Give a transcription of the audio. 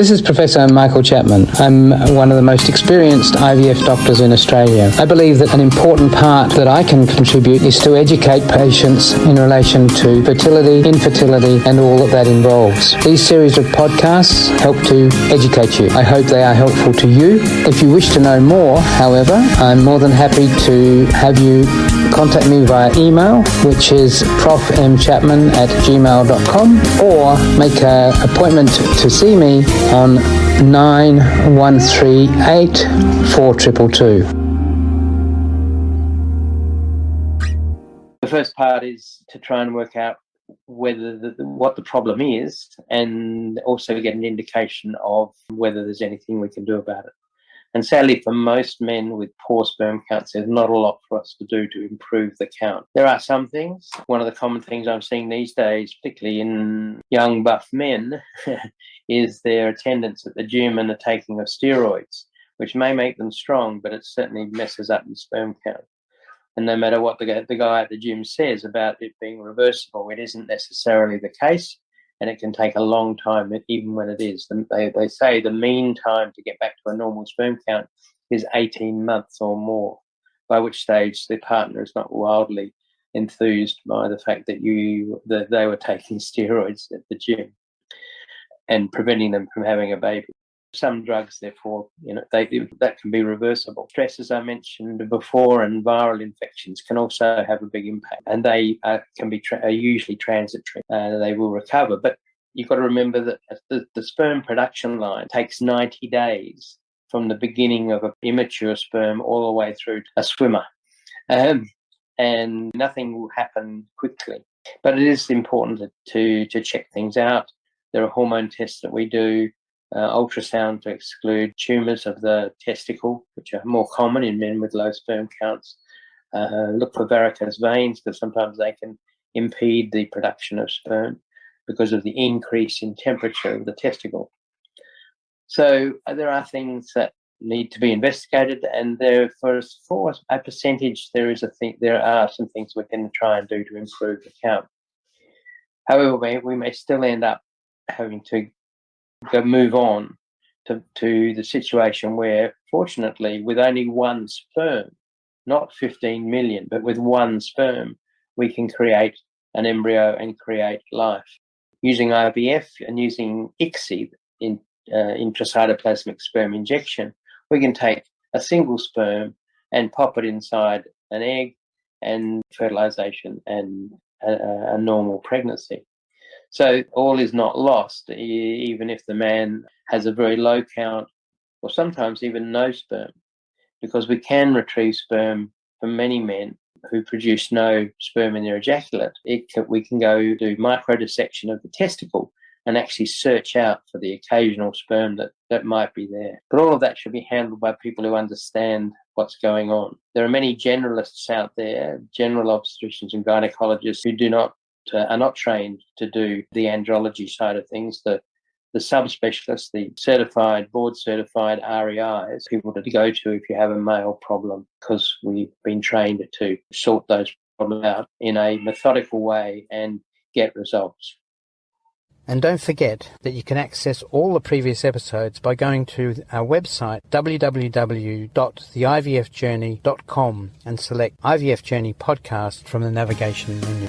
This is Professor Michael Chapman. I'm one of the most experienced IVF doctors in Australia. I believe that an important part that I can contribute is to educate patients in relation to fertility, infertility, and all that involves. These series of podcasts help to educate you. I hope they are helpful to you. If you wish to know more, however, I'm more than happy to have you contact me via email, which is profmchapman@gmail.com, or make an appointment to see me on 9138 4222. The first part is to try and work out whether what the problem is, and also get an indication of whether there's anything we can do about it. And sadly, for most men with poor sperm counts, there's not a lot for us to do to improve the count. There are some things. One of the common things I'm seeing these days, particularly in young buff men, is their attendance at the gym and the taking of steroids, which may make them strong, but it certainly messes up the sperm count. And no matter what the guy at the gym says about it being reversible, it isn't necessarily the case. And it can take a long time, even when it is. They say the mean time to get back to a normal sperm count is 18 months or more, by which stage the partner is not wildly enthused by the fact that they were taking steroids at the gym and preventing them from having a baby. Some drugs, therefore, that can be reversible. Stress, as I mentioned before, and viral infections can also have a big impact, and they are usually transitory. They will recover, but you've got to remember that the sperm production line takes 90 days from the beginning of an immature sperm all the way through to a swimmer, and nothing will happen quickly. But it is important to check things out. There are hormone tests that we do. Ultrasound to exclude tumours of the testicle, which are more common in men with low sperm counts. Look for varicose veins, because sometimes they can impede the production of sperm because of the increase in temperature of the testicle. So there are things that need to be investigated, and for a percentage, there are some things we can try and do to improve the count. However, we may still end up having to move on to the situation where, fortunately, with only one sperm, not 15 million, but with one sperm, we can create an embryo and create life. Using IVF and using ICSI, intracytoplasmic sperm injection, we can take a single sperm and pop it inside an egg, and fertilization and a normal pregnancy. So all is not lost, even if the man has a very low count or sometimes even no sperm, because we can retrieve sperm from many men who produce no sperm in their ejaculate. We can go do microdissection of the testicle and actually search out for the occasional sperm that might be there. But all of that should be handled by people who understand what's going on. There are many generalists out there, general obstetricians and gynecologists, who are not trained to do the andrology side of things. The subspecialists, the board-certified REIs, people to go to if you have a male problem, because we've been trained to sort those problems out in a methodical way and get results. And don't forget that you can access all the previous episodes by going to our website, www.theivfjourney.com, and select IVF Journey Podcast from the navigation menu.